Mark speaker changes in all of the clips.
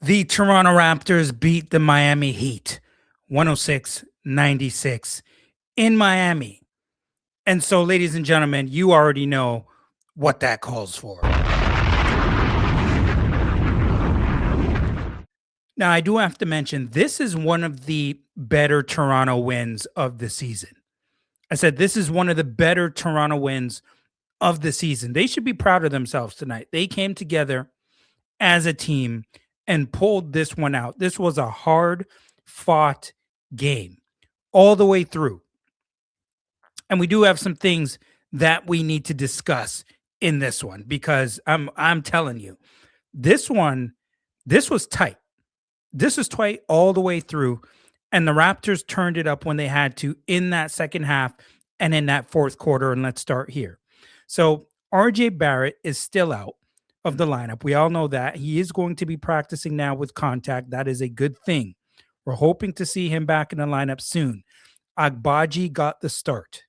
Speaker 1: The Toronto Raptors beat the Miami Heat 106-96 in Miami. And so, ladies and gentlemen, you already know what that calls for. Now, I do have to mention this is one of the better Toronto wins of the season. I said this is one of the better Toronto wins of the season. They should be proud of themselves tonight. They came together as a team and pulled this one out. This was a hard fought game all the way through. And we do have some things that we need to discuss in this one because I'm telling you, this one, this was tight. This was tight all the way through. And the Raptors turned it up when they had to in that second half and in that fourth quarter. And let's start here. So RJ Barrett is still out of the lineup. We all know that. He is going to be practicing now with contact. That is a good thing. We're hoping to see him back in the lineup soon. Agbaji got the start.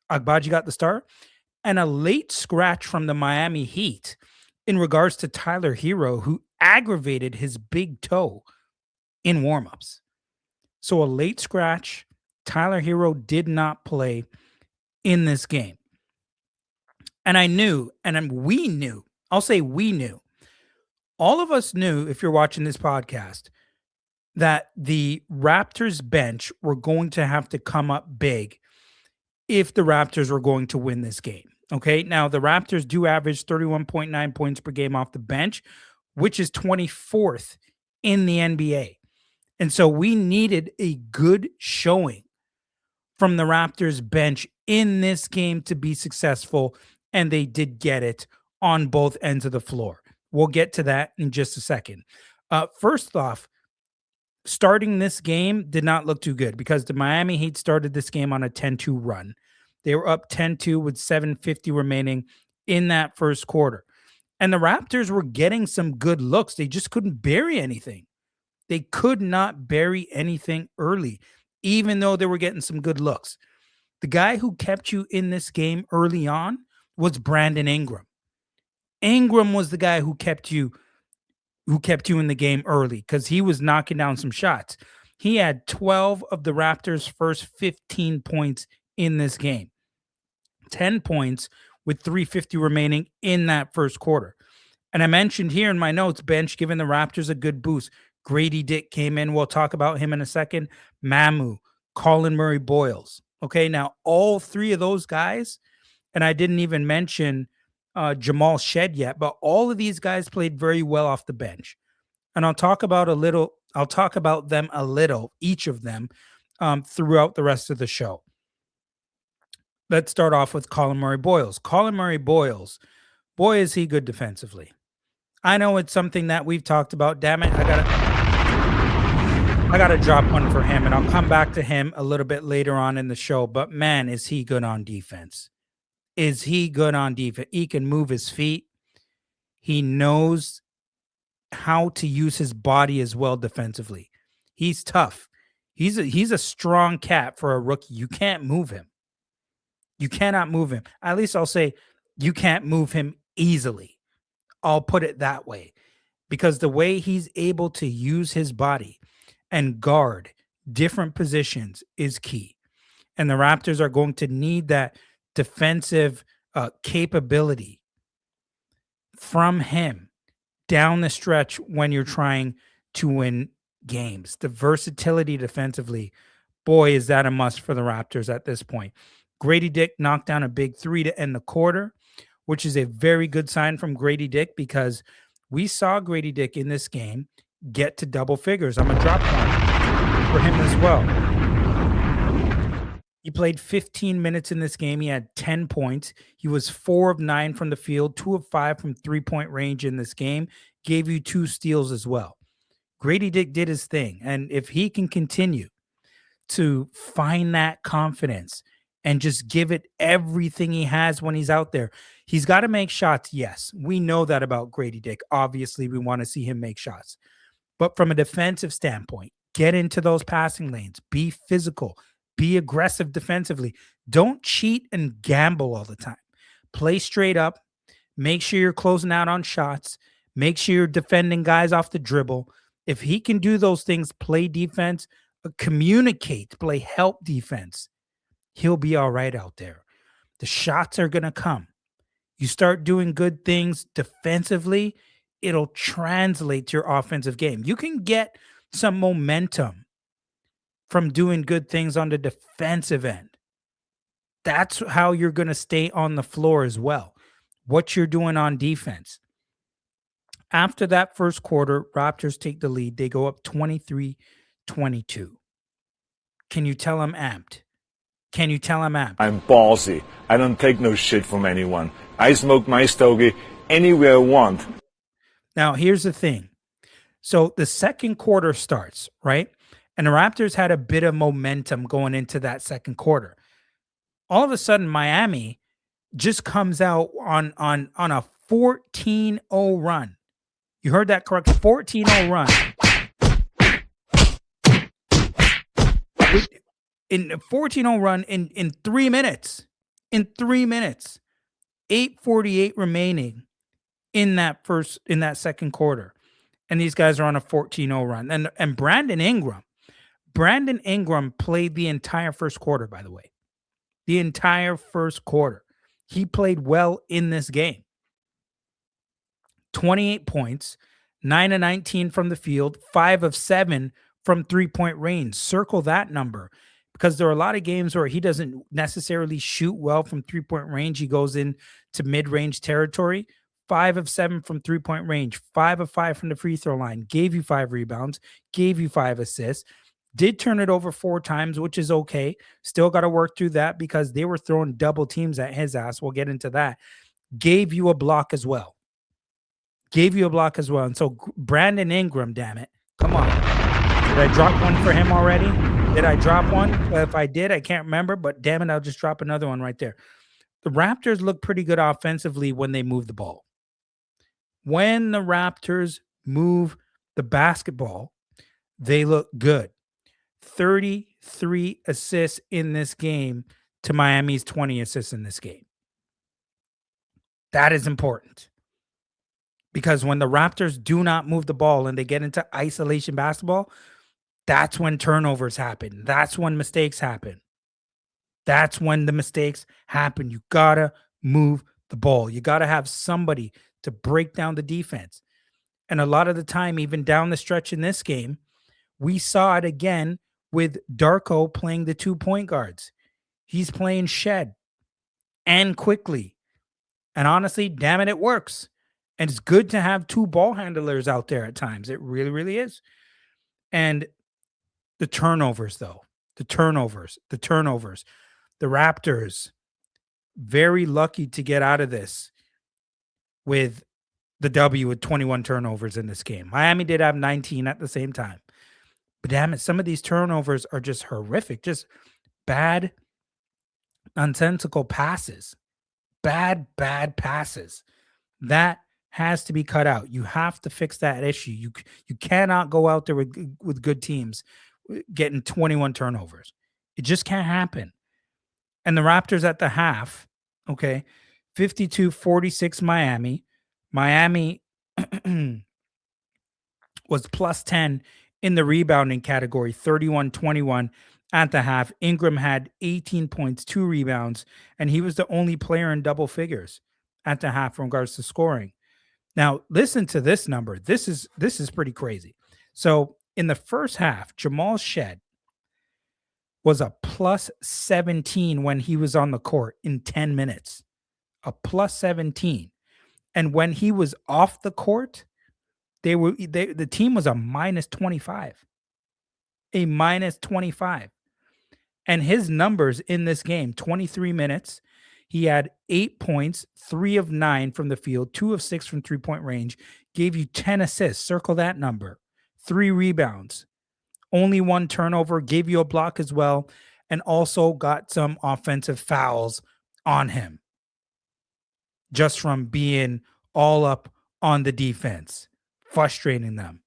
Speaker 1: And a late scratch from the Miami Heat in regards to Tyler Hero, who aggravated his big toe in warmups. So a late scratch. Tyler Hero did not play in this game. And I knew, we knew, I'll say we knew, all of us knew, if you're watching this podcast, that the Raptors bench were going to have to come up big if the Raptors were going to win this game. Okay. Now, the Raptors do average 31.9 points per game off the bench, which is 24th in the NBA. And so we needed a good showing from the Raptors bench in this game to be successful. And they did get it on both ends of the floor. We'll get to that in just a second. First off, starting this game did not look too good because the Miami Heat started this game on a 10-2 run. They were up 10-2 with 7:50 remaining in that first quarter. And the Raptors were getting some good looks. They just couldn't bury anything. They could not bury anything early, even though they were getting some good looks. The guy who kept you in this game early on was Brandon Ingram. Ingram was the guy who kept you in the game early because he was knocking down some shots. He had 12 of the Raptors' first 15 points in this game. 10 points with 3:50 remaining in that first quarter. And I mentioned here in my notes, bench giving the Raptors a good boost. Grady Dick came in. We'll talk about him in a second. Mamu, Colin Murray Boyles. Okay, now all three of those guys, and I didn't even mention Jamal Shed yet, but all of these guys played very well off the bench. And I'll talk about them a little, each of them, throughout the rest of the show. Let's start off with Colin Murray Boyles. Colin Murray Boyles, boy, is he good defensively. I know it's something that we've talked about. Damn it, I gotta drop one for him, and I'll come back to him a little bit later on in the show. But man, is he good on defense. Is he good on defense? He can move his feet. He knows how to use his body as well defensively. He's tough. He's a strong cat for a rookie. You can't move him. You cannot move him. At least I'll say you can't move him easily. I'll put it that way. Because the way he's able to use his body and guard different positions is key. And the Raptors are going to need that defensive capability from him down the stretch when you're trying to win games. The versatility defensively, boy, is that a must for the Raptors at this point. Grady Dick knocked down a big three to end the quarter, which is a very good sign from Grady Dick because we saw Grady Dick in this game get to double figures. I'm going to drop one for him as well. He played 15 minutes in this game. He had 10 points. He was 4 of 9 from the field, 2 of 5 from three-point range in this game. Gave you 2 steals as well. Grady Dick did his thing. And if he can continue to find that confidence and just give it everything he has when he's out there, he's got to make shots. Yes, we know that about Grady Dick. Obviously, we want to see him make shots. But from a defensive standpoint, get into those passing lanes. Be physical. Be aggressive defensively. Don't cheat and gamble all the time. Play straight up. Make sure you're closing out on shots. Make sure you're defending guys off the dribble. If he can do those things, play defense, communicate, play help defense, he'll be all right out there. The shots are going to come. You start doing good things defensively, it'll translate to your offensive game. You can get some momentum from doing good things on the defensive end. That's how you're going to stay on the floor as well. What you're doing on defense. After that first quarter, Raptors take the lead. They go up 23-22. Can you tell I'm amped? Can you tell I'm amped?
Speaker 2: I'm ballsy. I don't take no shit from anyone. I smoke my stogie anywhere I want.
Speaker 1: Now, here's the thing. So the second quarter starts, right? And the Raptors had a bit of momentum going into that second quarter. All of a sudden, Miami just comes out on a 14-0 run. You heard that correct? 14-0 run. In a 14-0 run in 3 minutes. In 3 minutes. 8:48 remaining in that second quarter. And these guys are on a 14-0 run. And Brandon Ingram played the entire first quarter, by the way. The entire first quarter. He played well in this game. 28 points, 9 of 19 from the field, 5 of 7 from three-point range. Circle that number, because there are a lot of games where he doesn't necessarily shoot well from three-point range. He goes into mid-range territory. 5 of 7 from three-point range, 5 of 5 from the free throw line, gave you 5 rebounds, gave you 5 assists, did turn it over 4 times, which is okay. Still got to work through that because they were throwing double teams at his ass. We'll get into that. Gave you a block as well. And so Brandon Ingram, damn it. Come on. Did I drop one for him already? Did I drop one? If I did, I can't remember, but damn it, I'll just drop another one right there. The Raptors look pretty good offensively when they move the ball. When the Raptors move the basketball, they look good. 33 assists in this game to Miami's 20 assists in this game. That is important. Because when the Raptors do not move the ball and they get into isolation basketball, that's when turnovers happen. That's when mistakes happen. You got to move the ball. You got to have somebody to break down the defense. And a lot of the time, even down the stretch in this game, we saw it again with Darko playing the 2 point guards. He's playing Shed and quickly. And honestly, damn it, it works. And it's good to have 2 ball handlers out there at times. It really, really is. And the turnovers, though. The turnovers. The Raptors, very lucky to get out of this with the W with 21 turnovers in this game. Miami did have 19 at the same time. But damn it, some of these turnovers are just horrific. Just bad, nonsensical passes. Bad passes. That has to be cut out. You have to fix that issue. You cannot go out there with good teams getting 21 turnovers. It just can't happen. And the Raptors at the half, okay, 52-46 Miami. Miami was plus 10 in the rebounding category, 31-21 at the half. Ingram had 18 points, 2 rebounds, and he was the only player in double figures at the half in regards to scoring. Now, listen to this number. This is pretty crazy. So in the first half, Jamal Shed was a plus 17 when he was on the court in 10 minutes. A plus 17. And when he was off the court, the team was a minus 25. A minus 25. And his numbers in this game, 23 minutes, he had 8 points, 3 of 9 from the field, 2 of 6 from three-point range, gave you 10 assists, circle that number, 3 rebounds, only 1 turnover, gave you a block as well, and also got some offensive fouls on him just from being all up on the defense, frustrating them.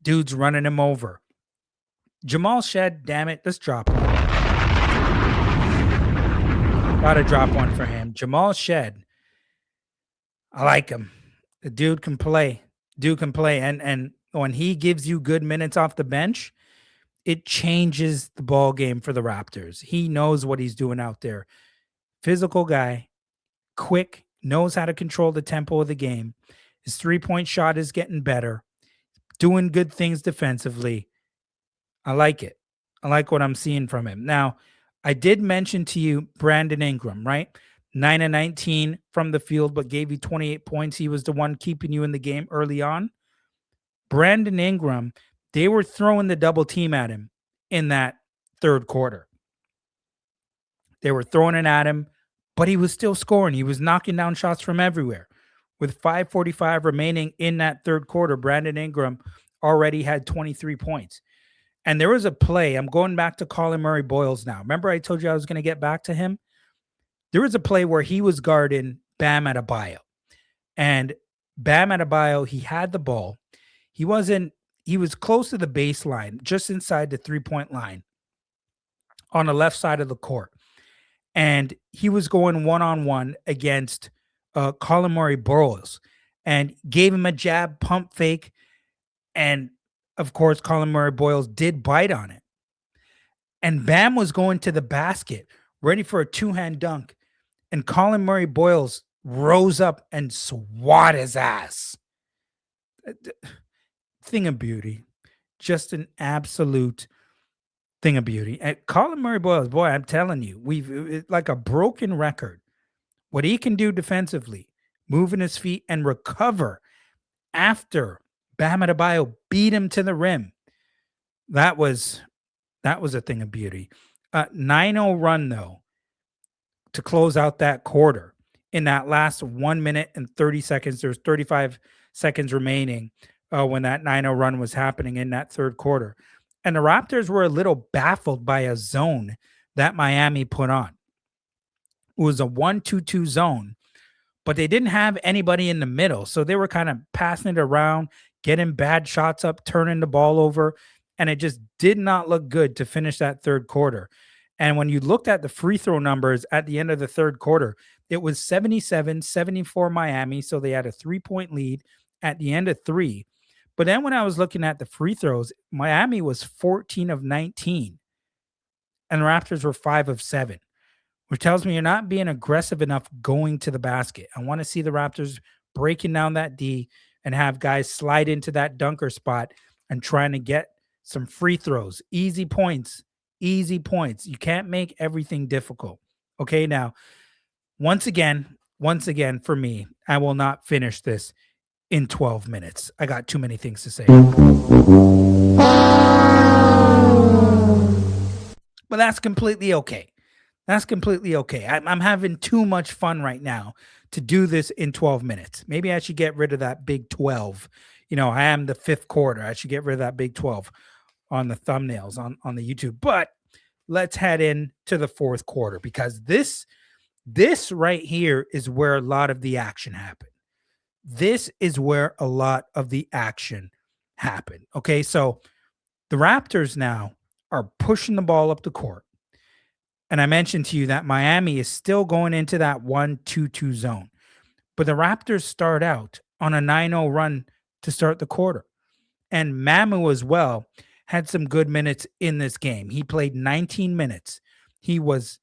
Speaker 1: Dude's running him over. Jamal Shed, damn it, let's drop one. Gotta drop one for him. Jamal Shed, I like him. The dude can play. And when he gives you good minutes off the bench, it changes the ball game for the Raptors. He knows what he's doing out there. Physical guy, quick, knows how to control the tempo of the game. His three-point shot is getting better, doing good things defensively. I like it. I like what I'm seeing from him. Now, I did mention to you Brandon Ingram, right? 9 and 19 from the field, but gave you 28 points. He was the one keeping you in the game early on. Brandon Ingram, they were throwing the double team at him in that third quarter. They were throwing it at him, but he was still scoring. He was knocking down shots from everywhere. With 5:45 remaining in that third quarter, Brandon Ingram already had 23 points. And there was a play. I'm going back to Colin Murray Boyles now. Remember, I told you I was going to get back to him? There was a play where he was guarding Bam Adebayo. And Bam Adebayo, he had the ball. He was close to the baseline, just inside the three-point line on the left side of the court. And he was going one-on-one against Colin Murray Boyles and gave him a jab pump fake. And of course, Colin Murray Boyles did bite on it. And Bam was going to the basket, ready for a two-hand dunk. And Colin Murray Boyles rose up and swat his ass. Thing of beauty. Just an absolute thing of beauty. And Colin Murray Boyles, boy, I'm telling you, it's like a broken record. What he can do defensively, moving his feet and recover after Bam Adebayo beat him to the rim. That was a thing of beauty. 9-0 run, though, to close out that quarter. In that last 1 minute and 30 seconds, there's 35 seconds remaining when that 9-0 run was happening in that third quarter. And the Raptors were a little baffled by a zone that Miami put on. It was a 1-2-2 zone, but they didn't have anybody in the middle. So they were kind of passing it around, getting bad shots up, turning the ball over, and it just did not look good to finish that third quarter. And when you looked at the free throw numbers at the end of the third quarter, it was 77-74 Miami, so they had a 3-point lead at the end of three. But then when I was looking at the free throws, Miami was 14 of 19, and the Raptors were 5 of 7, which tells me you're not being aggressive enough going to the basket. I want to see the Raptors breaking down that D and have guys slide into that dunker spot and trying to get some free throws, easy points. You can't make everything difficult. Okay, now, once again, for me, I will not finish this in 12 minutes. I got too many things to say. But that's completely okay. I'm having too much fun right now to do this in 12 minutes. Maybe I should get rid of that big 12. I am the fifth quarter. I should get rid of that big 12 on the thumbnails on the YouTube. But let's head in to the fourth quarter, because this right here is where a lot of the action happened. Okay, so the Raptors now are pushing the ball up the court. And I mentioned to you that Miami is still going into that 1-2-2 zone. But the Raptors start out on a 9-0 run to start the quarter. And Mamu as well had some good minutes in this game. He played 19 minutes. He was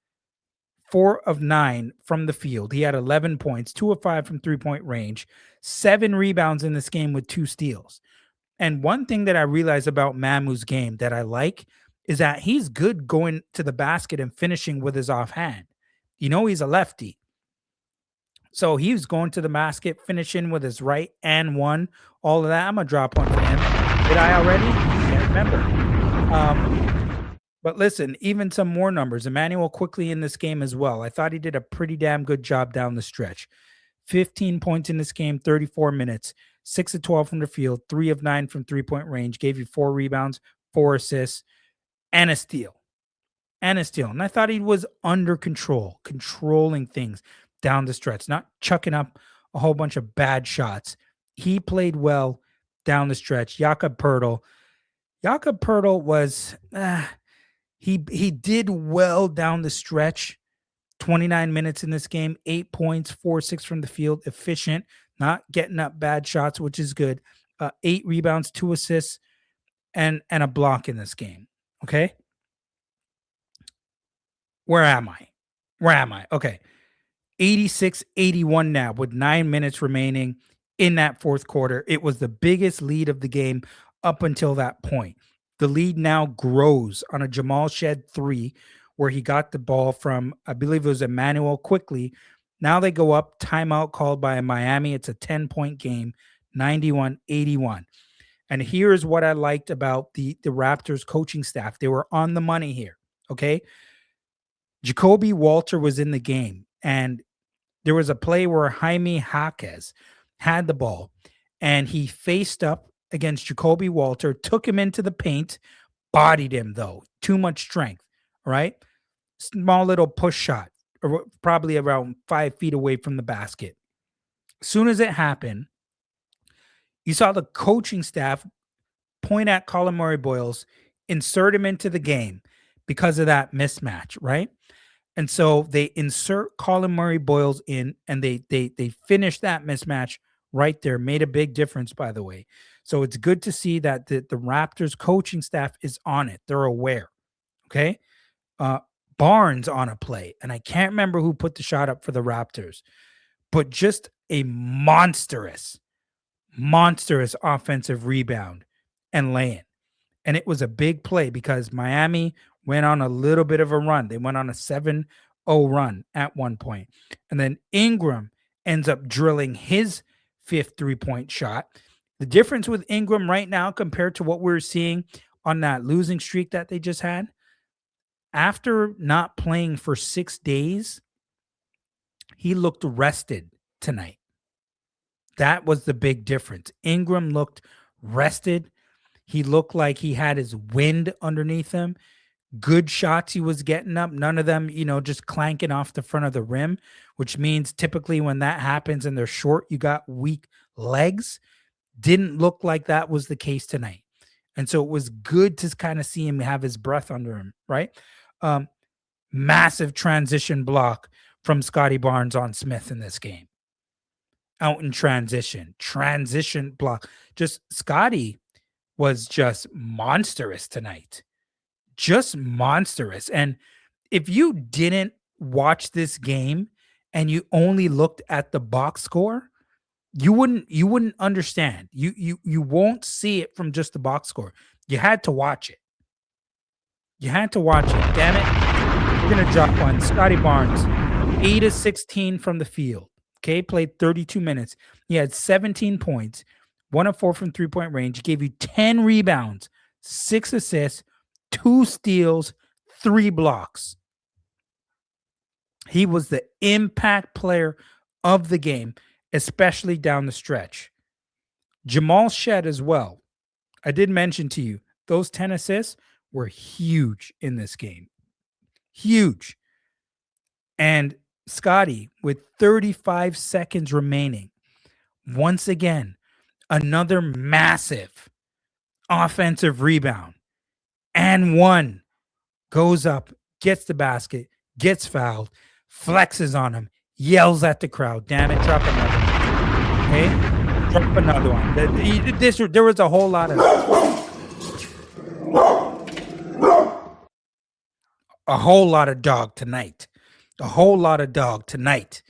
Speaker 1: 4 of 9 from the field. He had 11 points, 2 of 5 from three-point range, 7 rebounds in this game with 2 steals. And one thing that I realized about Mamu's game that I like is that he's good going to the basket and finishing with his offhand. He's a lefty. So he was going to the basket, finishing with his right and one. All of that. I'm going to drop one for him. Did I already? Can't remember. But listen, even some more numbers. Emmanuel quickly in this game as well. I thought he did a pretty damn good job down the stretch. 15 points in this game, 34 minutes, 6 of 12 from the field, 3 of 9 from three-point range, gave you 4 rebounds, 4 assists, and a steal. And I thought he was under control, controlling things down the stretch, not chucking up a whole bunch of bad shots. He played well down the stretch. Jakob Poeltl was, he did well down the stretch. 29 minutes in this game, 8 points, 4-6 from the field, efficient, not getting up bad shots, which is good. 8 rebounds, 2 assists, and a block in this game. Okay. Where am I? Where am I? Okay. 86-81 now with 9 minutes remaining in that fourth quarter. It was the biggest lead of the game up until that point. The lead now grows on a Jamal Shed three, where he got the ball from, I believe it was Emmanuel quickly. Now they go up, timeout called by Miami. It's a 10-point game, 91-81. And here's what I liked about the Raptors coaching staff. They were on the money here. Okay. Jacoby Walter was in the game, and there was a play where Jaime Jaquez had the ball and he faced up against Jacoby Walter, took him into the paint, bodied him though. Too much strength. All right. Small little push shot, probably around 5 feet away from the basket. As soon as it happened, you saw the coaching staff point at Colin Murray Boyles, insert him into the game because of that mismatch, right? And so they insert Colin Murray Boyles in, and they finish that mismatch right there. Made a big difference, by the way. So it's good to see that the Raptors coaching staff is on it. They're aware. Okay. Uh, Barnes on a play, and I can't remember who put the shot up for the Raptors, but just a monstrous offensive rebound and lay-in. And it was a big play because Miami went on a little bit of a run. They went on a 7-0 run at one point. And then Ingram ends up drilling his fifth three-point shot. The difference with Ingram right now compared to what we were seeing on that losing streak that they just had, after not playing for 6 days, he looked rested tonight. That was the big difference. Ingram looked rested. He looked like he had his wind underneath him. Good shots he was getting up. None of them, just clanking off the front of the rim, which means typically when that happens and they're short, you got weak legs. Didn't look like that was the case tonight. And so it was good to kind of see him have his breath under him, right? Massive transition block from Scottie Barnes on Smith in this game. Out in transition block. Just Scottie was just monstrous tonight. Just monstrous. And if you didn't watch this game and you only looked at the box score, you wouldn't understand. You won't see it from just the box score. You had to watch it. Damn it. We're gonna drop one. Scottie Barnes, 8 of 16 from the field. Okay, played 32 minutes. He had 17 points, 1 of 4 from 3-point range. He gave you 10 rebounds, 6 assists, 2 steals, 3 blocks. He was the impact player of the game, especially down the stretch. Jamal Shed as well. I did mention to you, those 10 assists were huge in this game. Huge. And Scottie, with 35 seconds remaining, once again, another massive offensive rebound. And one goes up, gets the basket, gets fouled, flexes on him, yells at the crowd. Damn it, drop another one. Okay? Drop another one. There was a whole lot of dog tonight. A whole lot of dog tonight.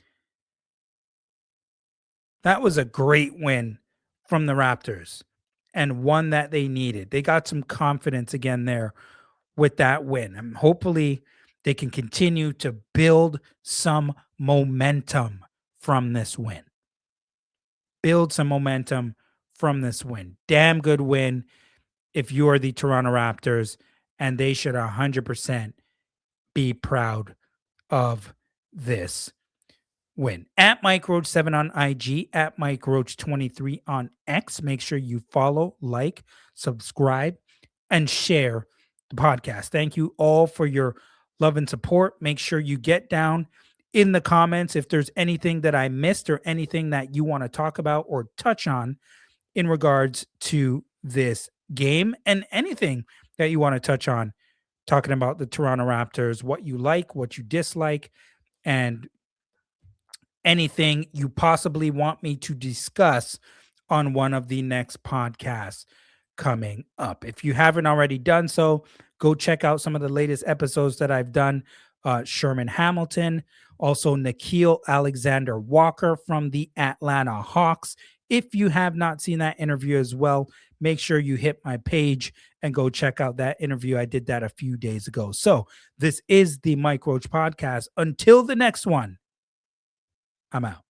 Speaker 1: That was a great win from the Raptors, and one that they needed. They got some confidence again there with that win. And hopefully they can continue to build some momentum from this win. Damn good win if you are the Toronto Raptors, and they should 100% be proud of this win. At Mike Roach 7 on IG, at Mike Roach 23 on X. Make sure you follow, like, subscribe, and share the podcast. Thank you all for your love and support. Make sure you get down in the comments if there's anything that I missed or anything that you want to talk about or touch on in regards to this game, and anything that you want to touch on talking about the Toronto Raptors, what you like, what you dislike, and anything you possibly want me to discuss on one of the next podcasts coming up. If you haven't already done so, go check out some of the latest episodes that I've done. Sherman Hamilton, also Nikhil Alexander Walker from the Atlanta Hawks. If you have not seen that interview as well, make sure you hit my page and go check out that interview. I did that a few days ago. So this is the Mike Roach Podcast. Until the next one, I'm out.